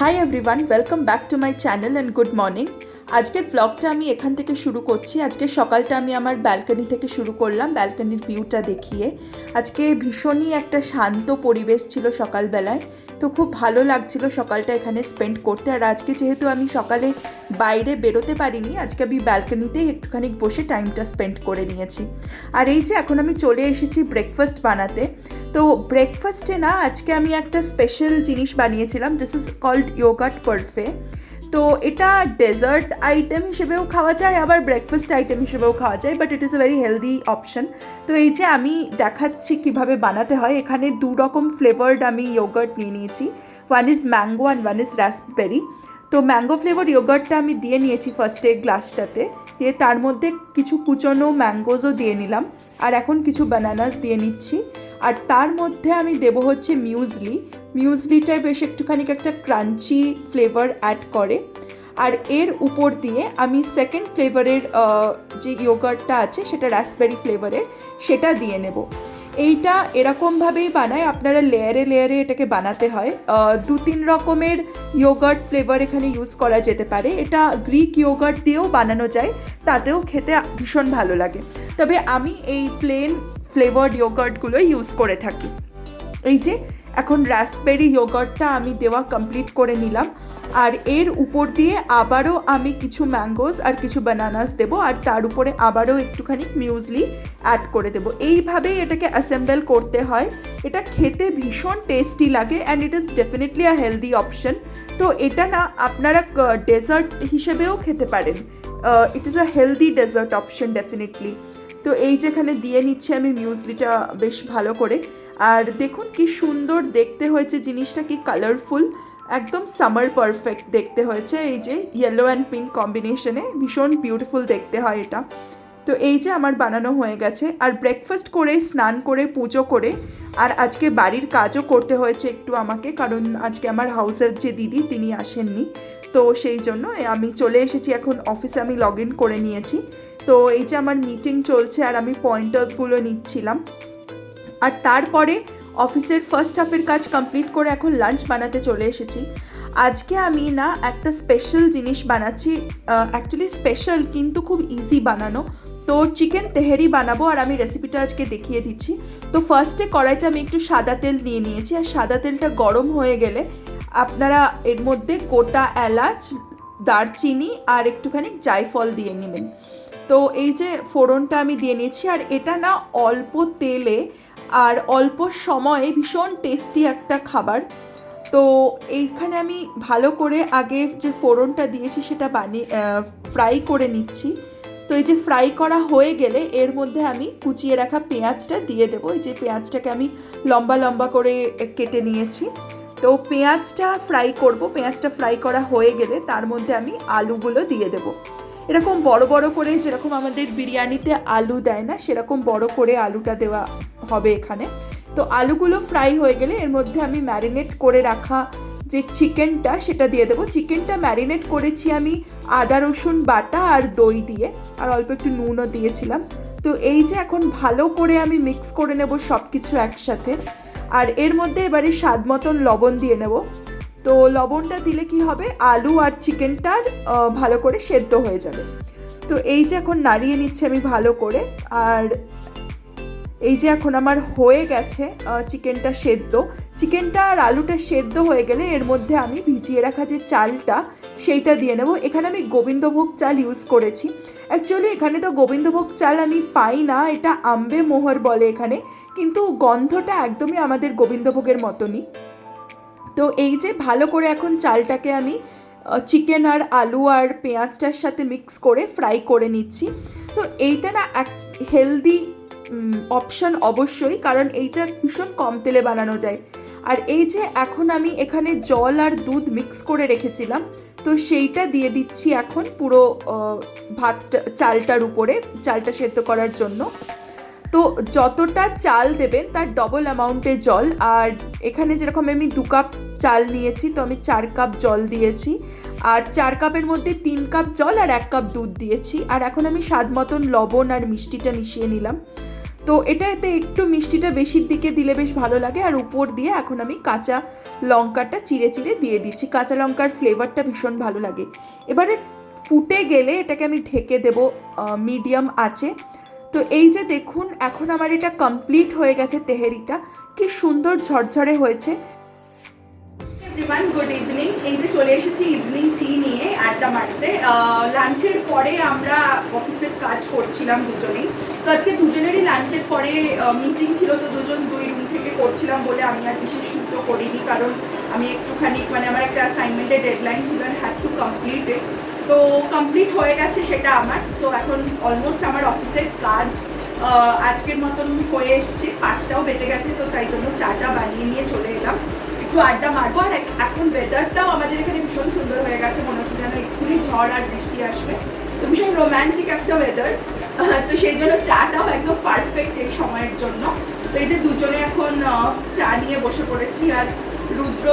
Hi everyone, welcome back to my channel and good morning. আজকের ব্লগটা আমি এখান থেকে শুরু করছি। আজকে সকালটা আমি আমার ব্যালকনি থেকে শুরু করলাম, ব্যালকনির ভিউটা দেখিয়ে। আজকে ভীষণই একটা শান্ত পরিবেশ ছিল সকালবেলায়, তো খুব ভালো লাগছিল সকালটা এখানে স্পেন্ড করতে। আর আজকে যেহেতু আমি সকালে বাইরে বেরোতে পারিনি, আজকে আমি ব্যালকনিতেই একটুখানি বসে টাইমটা স্পেন্ড করে নিয়েছি। আর এই যে এখন আমি চলে এসেছি ব্রেকফাস্ট বানাতে। তো ব্রেকফাস্টে না আজকে আমি একটা স্পেশাল জিনিস বানিয়েছিলাম। This is called yogurt parfait. তো এটা ডেজার্ট আইটেম হিসেবেও খাওয়া যায়, আবার ব্রেকফাস্ট আইটেম হিসেবেও খাওয়া যায়, but it is a very healthy option. তো এই যে আমি দেখাচ্ছি কিভাবে বানাতে হয়। এখানে দু রকম ফ্লেভার্ড আমি ইয়োগার্ট নিয়ে নিয়েছি, one is mango and one is raspberry. তো ম্যাঙ্গো ফ্লেভার ইয়োগার্টটা আমি দিয়ে নিয়েছি ফার্স্টে গ্লাসটাতে, দিয়ে তার মধ্যে কিছু কুচনো ম্যাঙ্গোজও দিয়ে নিলাম, আর এখন কিছু বানানাস দিয়ে নিচ্ছি। আর তার মধ্যে আমি দেবো হচ্ছে মিউজলিটায় বেশ একটুখানি একটা ক্রাঞ্চি ফ্লেভার অ্যাড করে। আর এর উপর দিয়ে আমি সেকেন্ড ফ্লেভারের যে ইয়োগার্টটা আছে সেটা রাসবেরি ফ্লেভারের, সেটা দিয়ে নেব। এইটা এরকমভাবেই বানায়, আপনারা লেয়ারে লেয়ারে এটাকে বানাতে হয়। 2-3 রকমের ইয়োগার্ট ফ্লেভার এখানে ইউজ করা যেতে পারে। এটা গ্রিক ইয়োগার্ট দিয়েও বানানো যায়, তাতেও খেতে ভীষণ ভালো লাগে। তবে আমি এই প্লেন ফ্লেভার্ড ইয়োগার্টগুলো ইউজ করে থাকি। এই যে এখন রাসবেরি ইয়োগার্টটা আমি দেওয়া কমপ্লিট করে নিলাম, আর এর উপর দিয়ে আবারও আমি কিছু ম্যাঙ্গোস আর কিছু বানানাস দেবো, আর তার উপরে আবারও একটুখানি মিউজলি অ্যাড করে দেবো। এইভাবেই এটাকে অ্যাসেম্বল করতে হয়। এটা খেতে ভীষণ টেস্টি লাগে and it is definitely a healthy option. তো এটা না আপনারা ডেজার্ট হিসেবেও খেতে পারেন। It is a healthy dessert option definitely. তো এই যেখানে দিয়ে নিচ্ছি আমি মিউজলিটা বেশ ভালো করে। আর দেখুন কি সুন্দর দেখতে হয়েছে জিনিসটা, কি কালারফুল, একদম সামার পারফেক্ট দেখতে হয়েছে। এই যে ইয়েলো অ্যান্ড পিঙ্ক কম্বিনেশনে ভীষণ বিউটিফুল দেখতে হয় এটা। তো এই যে আমার বানানো হয়ে গেছে। আর ব্রেকফাস্ট করে, স্নান করে, পুজো করে, আর আজকে বাড়ির কাজও করতে হয়েছে একটু আমাকে, কারণ আজকে আমার হাউসের যে দিদি তিনি আসেননি। তো সেই জন্য আমি চলে এসেছি এখন অফিসে, আমি লগ ইন করে নিয়েছি। তো এই যে আমার মিটিং চলছে আর আমি পয়েন্টার্সগুলো নিচ্ছিলাম। আর তারপরে অফিসের ফার্স্ট হাফের কাজ কমপ্লিট করে এখন লাঞ্চ বানাতে চলে এসেছি। আজকে আমি না একটা স্পেশাল জিনিস বানাচ্ছি, অ্যাকচুয়ালি স্পেশাল কিন্তু খুব ইজি বানানো। তো চিকেন তেহেরি বানাবো, আর আমি রেসিপিটা আজকে দেখিয়ে দিচ্ছি। তো ফার্স্টে কড়াইতে আমি একটু সাদা তেল নিয়ে নিয়েছি, আর সাদা তেলটা গরম হয়ে গেলে আপনারা এর মধ্যে গোটা এলাচ, দারচিনি আর একটুখানি জায়ফল দিয়ে নেবেন। তো এই যে ফোড়নটা আমি দিয়ে নিয়েছি, আর এটা না অল্প তেলে আর অল্প সময়ে ভীষণ টেস্টি একটা খাবার। তো এইখানে আমি ভালো করে আগে যে ফোড়নটা দিয়েছি সেটা ফ্রাই করে নিচ্ছি। তো এই যে ফ্রাই করা হয়ে গেলে এর মধ্যে আমি কুচিয়ে রাখা পেঁয়াজটা দিয়ে দেবো। এই যে পেঁয়াজটাকে আমি লম্বা লম্বা করে কেটে নিয়েছি। তো পেঁয়াজটা ফ্রাই করব। পেঁয়াজটা ফ্রাই করা হয়ে গেলে তার মধ্যে আমি আলুগুলো দিয়ে দেবো। এরকম বড় বড় করে, যেরকম আমাদের বিরিয়ানিতে আলু দেয় না, সেরকম বড় করে আলুটা দেওয়া হবে এখানে। তো আলুগুলো ফ্রাই হয়ে গেলে এর মধ্যে আমি ম্যারিনেট করে রাখা যে চিকেনটা সেটা দিয়ে দেবো। চিকেনটা ম্যারিনেট করেছি আমি আদা রসুন বাটা আর দই দিয়ে, আর অল্প একটু নুনও দিয়েছিলাম। তো এই যে এখন ভালো করে আমি মিক্স করে নেব সব কিছু একসাথে। আর এর মধ্যে এবারে স্বাদ মতন লবণ দিয়ে নেব। তো লবণটা দিলে কি হবে, আলু আর চিকেনটার ভালো করে সেদ্ধ হয়ে যাবে। তো এই যে এখন নাড়িয়ে নিচ্ছে আমি ভালো করে। আর এই যে এখন আমার হয়ে গেছে চিকেনটা সেদ্ধ। চিকেনটা আর আলুটা সেদ্ধ হয়ে গেলে এর মধ্যে আমি ভিজিয়ে রাখা যে চালটা সেইটা দিয়ে নেব। এখানে আমি গোবিন্দভোগ চাল ইউজ করেছি। অ্যাকচুয়ালি এখানে তো গোবিন্দভোগ চাল আমি পাই না, এটা আম্বে মোহর বলে এখানে, কিন্তু গন্ধটা একদমই আমাদের গোবিন্দভোগের মতনই। তো এই যে ভালো করে এখন চালটাকে আমি চিকেন আর আলু আর পেঁয়াজটার সাথে মিক্স করে ফ্রাই করে নিচ্ছি। তো এইটা না হেলদি অপশান অবশ্যই, কারণ এইটা ভীষণ কম তেলে বানানো যায়। আর এই যে এখন আমি এখানে জল আর দুধ মিক্স করে রেখেছিলাম, তো সেইটা দিয়ে দিচ্ছি এখন পুরো চালটার উপরে, চালটা সেদ্ধ করার জন্য। তো যতটা চাল দেবেন তার ডবল অ্যামাউন্টে জল। আর এখানে যেরকম আমি 2 কাপ চাল নিয়েছি, তো আমি 4 কাপ জল দিয়েছি। আর 4 কাপের মধ্যে 3 কাপ জল আর 1 কাপ দুধ দিয়েছি। আর এখন আমি স্বাদ মতন লবণ আর মিষ্টিটা মিশিয়ে নিলাম। তো এটাতে একটু মিষ্টিটা বেশির দিকে দিলে বেশ ভালো লাগে। আর উপর দিয়ে এখন আমি কাঁচা লঙ্কাটা চিড়ে চিড়ে দিয়ে দিচ্ছি, কাঁচা লঙ্কার ফ্লেভারটা ভীষণ ভালো লাগে। এবারে ফুটে গেলে এটাকে আমি ঢেকে দেব মিডিয়াম আঁচে। তো এই যে দেখুন এখন আমার এটা কমপ্লিট হয়ে গেছে তেহেরিটা, কি সুন্দর ঝরঝরে হয়েছে। Everyone good evening. এই যে চলে এসেছি ইভিনিং টি নিয়ে আড্ডা মারতে। লাঞ্চের পরে আমরা অফিসের কাজ করছিলাম দুজনেই। তো আজকে দুজনেরই লাঞ্চের পরে মিটিং ছিল, তো দুজন দুই রুম থেকে করছিলাম বলে আমি আর বিশেষ শ্যুটও করিনি, কারণ আমি একটুখানি মানে আমার একটা অ্যাসাইনমেন্টের ডেডলাইন ছিল, and have to complete it. তো কমপ্লিট হয়ে গেছে সেটা আমার। সো এখন অলমোস্ট আমার অফিসের কাজ আজকের মতন হয়ে এসছে, 5টাও বেজে গেছে। তো তাই জন্য চাটা বানিয়ে নিয়ে চলে এলাম, একটু আড্ডা মারবো। আর এখন ওয়েদারটাও আমাদের এখানে ভীষণ সুন্দর হয়ে গেছে, মনে হচ্ছে যেন এক্ষুনি ঝড় আর বৃষ্টি আসবে। তো ভীষণ রোম্যান্টিক একটা ওয়েদার, তো সেই জন্য চাটাও একদম পারফেক্ট এই সময়ের জন্য। তো এই যে দুজনে এখন চা নিয়ে বসে পড়েছি, আর রুদ্র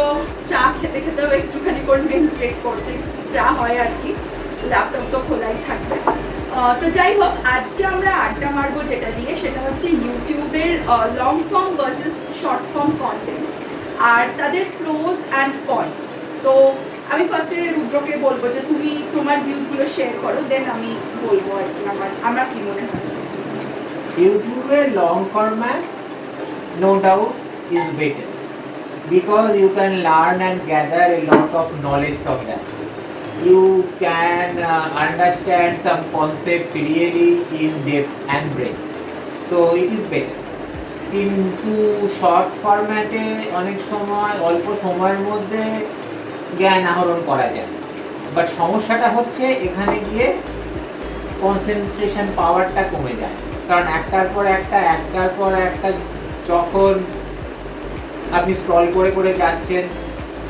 চা খেতে খেতেও একটুখানি করে মেল চেক করছে, যা হয় আর কি, ল্যাপটপ তো খোলাই থাকবে। তো যাই হোক, আজকে আমরা আড্ডা মারবো যেটা দিয়ে, সেটা হচ্ছে ইউটিউবের long form versus short form content আর তাদের প্রোজ অ্যান্ড কনস। তো আমি ফার্স্টে রুদ্রকে বলবো যে তুমি তোমার ভিউজগুলো শেয়ার করো, দেন আমি বলবো আর কি আমার কি মনে হয়। ইউটিউবের long format no doubt is better because you can learn and gather a lot of knowledge from that. You can understand some concept really in depth and breadth, so it is better. কিন্তু short ফরম্যাটে অনেক সময় অল্প সময়ের মধ্যে জ্ঞান আহরণ করা যায়, বাট সমস্যাটা হচ্ছে এখানে গিয়ে কনসেন্ট্রেশন পাওয়ারটা কমে যায়, কারণ একটার পর একটা যখন আপনি স্ক্রল করে করে যাচ্ছেন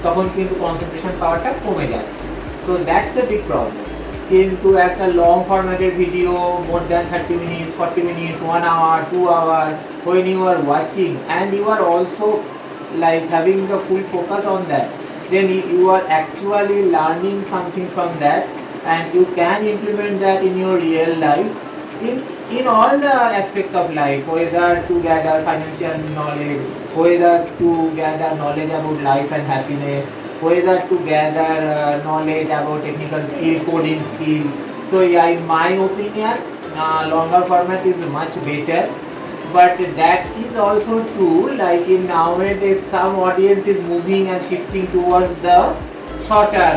তখন কিন্তু কনসেন্ট্রেশন পাওয়ারটা কমে যাচ্ছে। So that's a big problem. কিন্তু একটা লং ফরম্যাটের video more than 30 minutes, 40 minutes, 1 hour, 2 hour, when you are watching and you are also like having the full focus on that, then you are actually learning something from that, and you can implement that in your real life in all the aspects of life, whether to gather financial knowledge, whether to gather knowledge about life and happiness, whether to gather knowledge about technical skill, coding skill. So yeah, in my opinion, longer format is much better, but that is also true, like in nowadays some audience is moving and shifting towards the shorter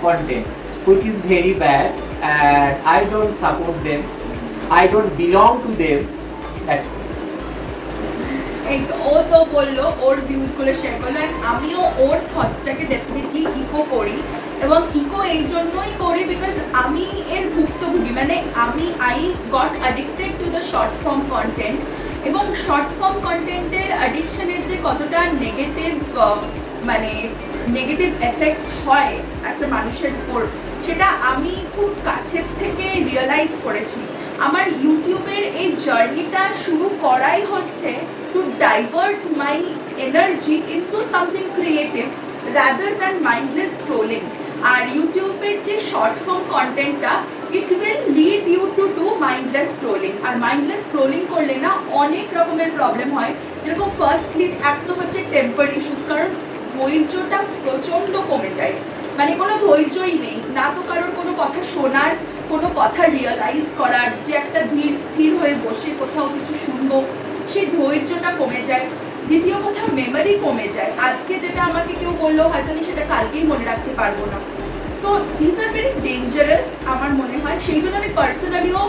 content, which is very bad, and I don't support them. I don't belong to them. That's it. ও তো বললো ওর ভিউজগুলো share করলো, and আমিও ওর থটসটাকে definitely eco করি, এবং eco এই জন্যই করি because আমি এর ভুক্তভোগী। মানে I got addicted to the short form content, এবং শর্ট ফর্ম কন্টেন্টের অ্যাডিকশনের যে কতটা নেগেটিভ এফেক্ট হয় একটা মানুষের উপর, সেটা আমি খুব কাছের থেকে রিয়েলাইজ করেছি। আমার ইউটিউবের এই জার্নিটা শুরু করাই হচ্ছে to divert my energy into something creative rather than mindless scrolling. আর ইউটিউবের যে শর্ট ফর্ম কন্টেন্টটা, it will lead you to do mindless scrolling. আর মাইন্ডলেস স্ক্রোলিং করলে না অনেক রকমের প্রবলেম হয়, যেরকম ফার্স্টলি একদম হচ্ছে টেম্পার ইস্যুস, কারণ ধৈর্যটা প্রচণ্ড কমে যায়, মানে কোনো ধৈর্যই নেই না, তো কারোর কোনো কথা শোনার, কোনো কথা রিয়েলাইজ করার, যে একটা ধীর স্থির হয়ে বসে কোথাও কিছু শুনবো, সেই ধৈর্যটা কমে যায়। দ্বিতীয় কথা, মেমোরি কমে যায়, আজকে যেটা আমাকে কেউ বললো হয়তো আমি সেটা কালকেই মনে রাখতে পারবো না। তো দিস আর ভেরি ডেঞ্জারাস আমার মনে হয়। সেই জন্য আমি পার্সোনালিও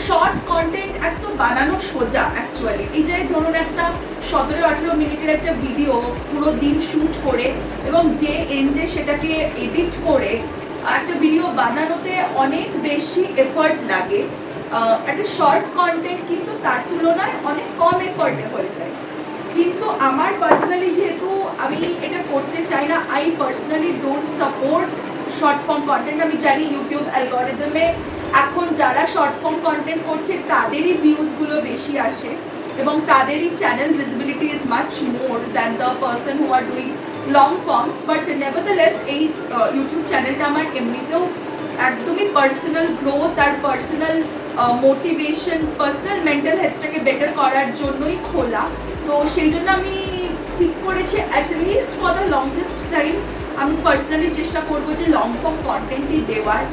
শর্ট কন্টেন্ট একদম বানানো সোজা অ্যাকচুয়ালি। এই যে ধরুন একটা 17-18 মিনিটের একটা ভিডিও পুরো দিন শ্যুট করে এবং ডে এন্ডে সেটাকে এডিট করে একটা ভিডিও বানানোতে অনেক বেশি এফর্ট লাগে। একটা শর্ট কন্টেন্ট কিন্তু তার তুলনায় অনেক কম এফর্টে হয়ে যায়। কিন্তু আমার পার্সোনালি যেহেতু আমি এটা করতে চাই না, I personally don't support short form content. আমি জানি ইউটিউব অ্যালগরিদমে এখন যারা শর্ট ফর্ম কন্টেন্ট করছে তাদেরই ভিউজগুলো বেশি আসে এবং তাদেরই channel visibility is much more than the person who are doing long forms. But nevertheless এই ইউটিউব চ্যানেলটা আমার এমনিতেও একদমই পার্সোনাল গ্রোথ আর পার্সোনাল মোটিভেশন পার্সোনাল মেন্টাল হেলথটাকে বেটার করার জন্যই খোলা। তো সেই জন্য আমি ঠিক করেছি at least for the longest time আমি পার্সোনালি চেষ্টা করবো যে লং ফর্ম কন্টেন্টই দেওয়ার।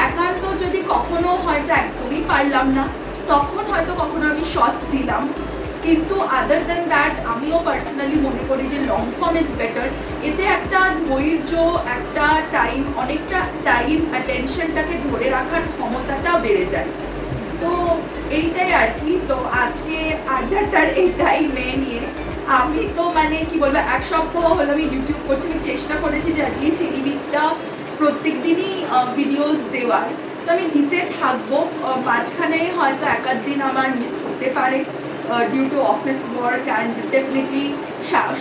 একান্ত যদি কখনো হয়তো একদমই পারলাম না, তখন হয়তো কখনো আমি শর্টস দিলাম, কিন্তু আদার দেন দ্যাট আমিও পার্সোনালি মনে করি যে লং ফর্ম ইজ বেটার। এতে একটা ধৈর্য, একটা টাইম, অনেকটা টাইম অ্যাটেনশনটাকে ধরে রাখার ক্ষমতাটা বেড়ে যায়। তো এইটাই আর কি। তো আজকে আড্ডাটার এইটাই মেয়ে নিয়ে আমি তো মানে কি বলবো, এক সপ্তাহ হলো আমি ইউটিউব করছি, আমি চেষ্টা করেছি যে অ্যাটলিস্ট এই উইকটা প্রত্যেক দিনই ভিডিওস দেওয়ার। তো আমি দিতে থাকবো, মাঝখানে হয়তো এক আধ দিন আমার মিস হতে পারে due to office work and definitely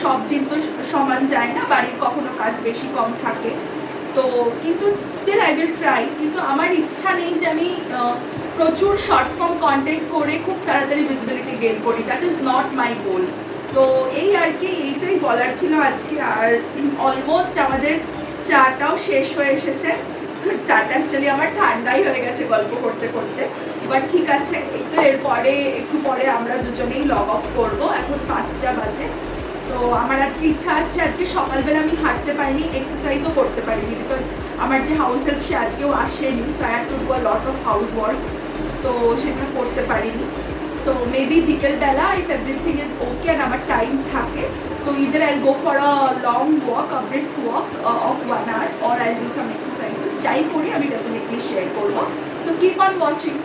সব দিন তো সমান যায় না, বাড়ির কখনো কাজ বেশি কম থাকে। তো কিন্তু স্টিল আই উইল ট্রাই। কিন্তু আমার ইচ্ছা নেই যে আমি প্রচুর শর্ট ফর্ম কন্টেন্ট করে খুব তাড়াতাড়ি ভিজিবিলিটি গেইন করি, দ্যাট ইজ নট মাই গোল। তো এই আর কি, এইটাই বলার ছিল আজকে। আর অলমোস্ট আমাদের চাটাও শেষ হয়ে এসেছে। চাটা অ্যাকচুয়ালি আমার ঠান্ডাই হয়ে গেছে গল্প করতে করতে, বাট ঠিক আছে। তো এরপরে একটু পরে আমরা দুজনেই লগ অফ করবো, এখন 5টা বাজে। তো আমার আজকে ইচ্ছা আছে, আজকে সকালবেলা আমি হাঁটতে পারিনি, এক্সারসাইজও করতে পারিনি, বিকজ আমার যে হাউস হেল্প সে আজকেও আসেনি, so I had to do a lot of house works, তো সেটা করতে পারিনি। সো মেবি বিকেলবেলা if everything is okay and আমার টাইম থাকে, তো ইদার আইল go for a long walk, a brisk walk of 1 hour, or I'll do some exercises. যাই করি আমি ডেফিনেটলি শেয়ার করবো। So keep on watching.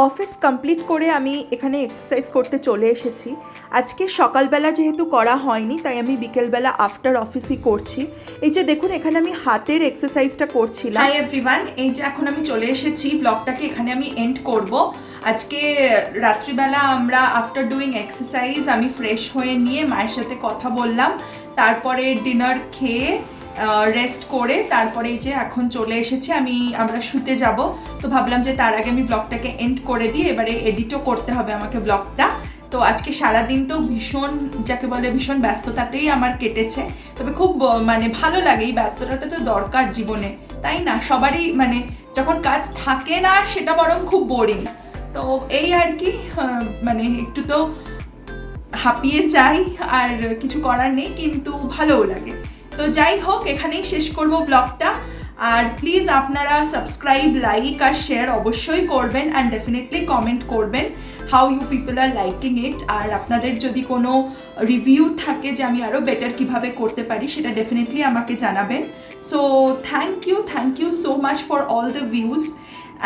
Office complete করে আমি এখানে এক্সারসাইজ করতে চলে এসেছি। আজকে সকালবেলা যেহেতু করা হয়নি, তাই আমি বিকেলবেলা আফটার অফিসই করছি। এই যে দেখুন, এখানে আমি হাতের এক্সারসাইজটা করছিলাম। হাই এভরিওয়ান, এই যে এখন আমি চলে এসেছি, ব্লগটাকে এখানে আমি এন্ড করব। আজকে রাত্রিবেলা আমরা আফটার ডুইং এক্সারসাইজ আমি ফ্রেশ হয়ে নিয়ে মায়ের সাথে কথা বললাম, তারপরে ডিনার খেয়ে রেস্ট করে তারপরে এই যে এখন চলে এসেছি আমরা শুতে যাব। তো ভাবলাম যে তার আগে আমি ব্লগটাকে এন্ড করে দিই, এবারে এডিটও করতে হবে আমাকে ব্লগটা। তো আজকে সারাদিন তো ভীষণ, যাকে বলে ভীষণ ব্যস্ততাতেই আমার কেটেছে। তবে খুব মানে ভালো লাগে, এই ব্যস্ততাটা তো দরকার জীবনে, তাই না? সবারই মানে যখন কাজ থাকে না সেটা বরং খুব বোরিং। তো এই আর কি, মানে একটু তো হাঁপিয়ে যাই, আর কিছু করার নেই, কিন্তু ভালোও লাগে। তো যাই হোক, এখানেই শেষ করব ব্লগটা। আর প্লিজ আপনারা সাবস্ক্রাইব, লাইক আর শেয়ার অবশ্যই করবেন, অ্যান্ড ডেফিনেটলি কমেন্ট করবেন how you people are liking it. আর আপনাদের যদি কোনো রিভিউ থাকে যে আমি আরও বেটার কীভাবে করতে পারি, সেটা ডেফিনেটলি আমাকে জানাবেন। So thank you so much for all the views,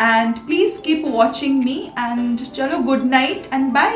and please keep watching me, and চলো গুড নাইট অ্যান্ড বাই।